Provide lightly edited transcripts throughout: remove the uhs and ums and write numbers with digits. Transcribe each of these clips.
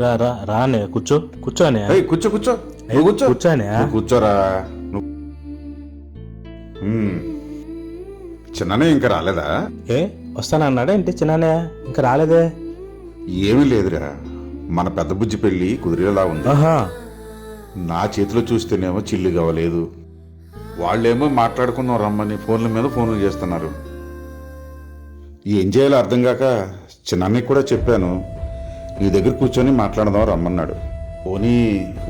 రా రా రానే కూర్చోనే కూర్చో కూర్చో నువ్వు కూర్చో కూర్చోనే నువ్వు కూర్చోరా చిన్ననే ఇంకా రాలేదా? ఏ వస్తానన్నాడా ఏంటి చిన్ననే ఇంకా రాలేదే? ఏమీ లేదురా, మన పెద్ద బుజ్జి పెళ్లి కుదిరేలా ఉంది. ఆహా నా చేతిలో చూస్తేనేమో చిల్లు కావలేదు, వాళ్ళేమో మాట్లాడుకుందాం రమ్మని ఫోన్ల మీద ఫోన్లు చేస్తున్నారు. ఏం చేయాలో అర్థం కాక చిన్నన్నకి కూడా చెప్పాను, నీ దగ్గర కూర్చొని మాట్లాడదాం రమ్మన్నాడు. పోనీ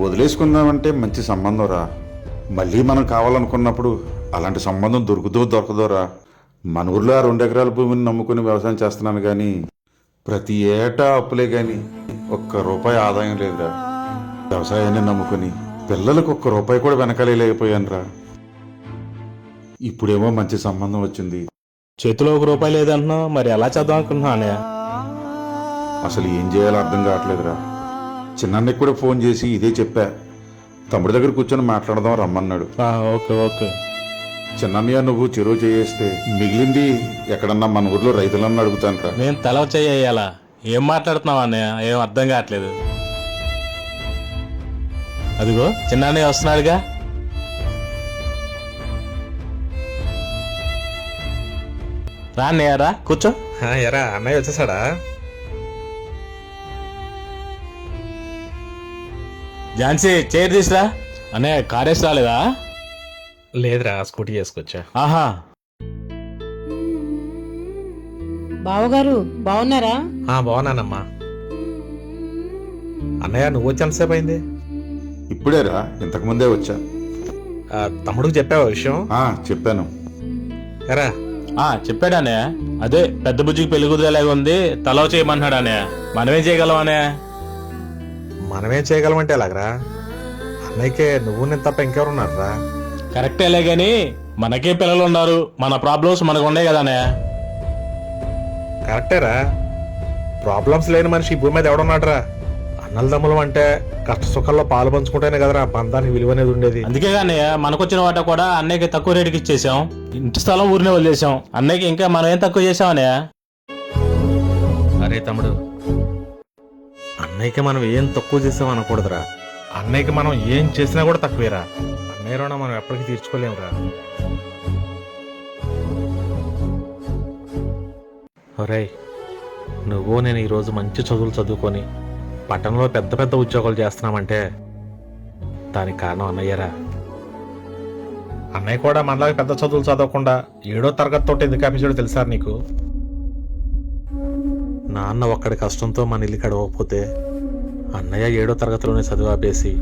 వదిలేసుకుందామంటే మంచి సంబంధం రా, మళ్ళీ మనం కావాలనుకున్నప్పుడు అలాంటి సంబంధం దొరకదోరా. మన ఊర్లో 2 ఎకరాల భూమిని నమ్ముకుని వ్యవసాయం చేస్తున్నాను కానీ ప్రతి ఏటా అప్పులే కానీ ₹1 ఆదాయం లేదురా. వ్యవసాయాన్ని నమ్ముకుని పిల్లలకు ₹1 కూడా వెనకాలేకపోయాను రా. ఇప్పుడేమో మంచి సంబంధం వచ్చింది, చేతిలో ₹1 లేదంటున్నావు, మరి ఎలా చేద్దాం అనుకుంటున్నానే? అసలు ఏం చేయాలో అర్థం కావట్లేదురా. చిన్నన్నకి కూడా ఫోన్ చేసి ఇదే చెప్పా, తమ్ముడి దగ్గర కూర్చొని మాట్లాడదాం రమ్మన్నాడు. Okay okay. చిన్నన్నయ్య నువ్వు చెరువు చేస్తే మిగిలింది ఎక్కడన్నా మన ఊర్లో రైతులన్నా అడుగుతాను రా. నేను తల చేయాలా? ఏం మాట్లాడుతున్నావు అన్నయ్య? ఏం అర్థం కావట్లేదు. అదిగో చిన్నన్నయ్య వస్తున్నాడుగా. రా అన్నయ్య రా కూర్చో. ఎరా అన్నయ్య వచ్చేసాడా? ఝాన్సీ చైర్ తీసురా. అన్నయ్య కారేసి రాలేదా? లేదురా, స్కూటీ చేసుకొచ్చా. ఆహా బావగారు బాగున్నారా? బాగున్నానమ్మా. అన్నయ్య నువ్వు వచ్చి ఎంతసేపు అయింది? ఇప్పుడేరా, ఇంతకు ముందే వచ్చా. తమ్ముడికి చెప్పావా విషయం? చెప్పాను. ఎరా చెప్పాడు అన్నయ్య. అదే పెద్ద బుజ్జికి పెళ్లి కుదిరేలాగా ఉంది, తలవ చేయమన్నాడు అన్నయ్య. మనమేం చేయగలం అన్నయ్య? మనమేం చేయగలమంటే ఎలాగరా? అన్నయ్యకే నువ్వు నేను తప్ప ఇంకెవరున్నారా? కరెక్టేలే గాని మనకే పిల్లలు ఉన్నారు, మన ప్రాబ్లమ్స్ మనకు ఉన్నాయి కదా అన్నయ్య. కరెక్టేరా, ప్రాబ్లమ్స్ లేని మనిషి ఈ భూమి మీద ఎవడున్నాడురా? అన్నలదమ్ములం అంటే కష్ట సుఖాల్లో పాలు పంచుకుంటేనే కదరా బంధానికి విలువ అనేది ఉండేది. అందుకే అన్నయ్య మనకొచ్చిన వాట కూడా అన్నయ్యకి తక్కువ రేటుకి ఇచ్చేసాం, ఇంటి స్థలం ఊరినే వదిలేసాం. అన్నయ్యకి ఇంకా మనం ఏం తక్కువ చేసాం అన్నయ్య? అరే తమ్ముడు, అన్నయ్యకి మనం ఏం తక్కువ చేసాం అనకూడదురా. అన్నయ్యకి మనం ఏం చేసినా కూడా తక్కువేరా. అన్నయ్య రుణం మనం ఎప్పటికీ తీర్చుకోలేమురా. ఒరేయ్, నువ్వు నేను ఈరోజు మంచి చదువులు చదువుకొని పట్టణంలో పెద్ద పెద్ద ఉద్యోగాలు చేస్తున్నామంటే దానికి కారణం అన్నయ్యరా. అన్నయ్య కూడా మనలాగా పెద్ద చదువులు చదవకుండా 7వ తరగతి తోటి ఎందుకు ఆపించాడో తెలుసా నీకు? నాన్న ఒక్కడి కష్టంతో మన ఇల్లు గడవకపోతే అన్నయ్య 7వ తరగతిలోనే చదువు ఆపేసి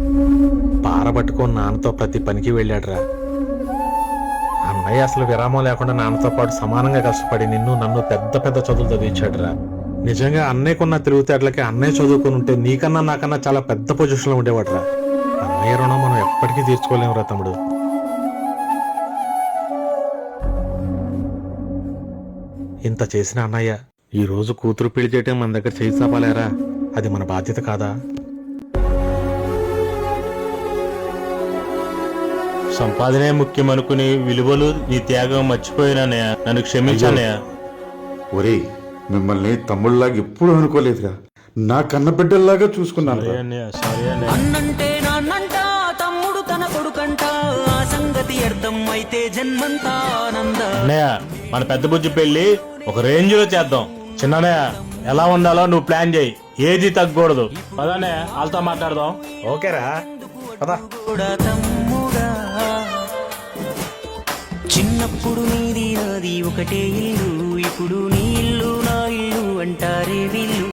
పారబట్టుకొని నాన్నతో ప్రతి పనికి వెళ్ళాడురా. అన్నయ్య అసలు విరామం లేకుండా నాన్నతో పాటు సమానంగా కష్టపడి నిన్ను నన్ను పెద్ద పెద్ద చదువులు చదివించాడురా. నిజంగా అన్నయ్యకున్న తెలివితేటలకి అన్నయ్య చదువుకుని ఉంటే నీకన్నా నాకన్నా చాలా పెద్ద పొజిషన్లో ఉండేవాడురా. అన్నయ్య రుణం మనం ఎప్పటికీ తీర్చుకోలేమురా తమ్ముడు. ఇంత చేసిన అన్నయ్య ఈ రోజు కూతురు పెళ్లి చేయటం మన దగ్గర చేయి చాపాలేరా? అది మన బాధ్యత కాదా? సంపాదనే ముఖ్యం అనుకుని విలువలు నీ త్యాగం మర్చిపోయినానయ్య, నన్ను క్షమించానయ్య. ఒరేయ్, మిమ్మల్ని తమ్ముళ్ళలాగా ఎప్పుడు అనుకోలేదురా, నా కన్న బిడ్డల్లాగా చూసుకున్నాను. అన్నంటే నాన్నంట, తమ్ముడు తన కొడుకంట, ఆ సంగతి అర్థం అయితే జన్మంతా ఆనంద. అన్నయ్య మన పెద్ద బుజ్జి పెళ్లి ఒక రేంజ్ లో చేద్దాం. చిన్నయ్య ఎలా ఉండాలో నువ్వు ప్లాన్ చేయి, ఏది తగ్గకూడదు. పదనే వాళ్ళతో మాట్లాడదాం. ఓకేరా పద. చిన్నప్పుడు నీది నాది ఒకటే ఇల్లు, ఇప్పుడు నీ ఇల్లు నా ఇల్లు అంటారే వీళ్ళు.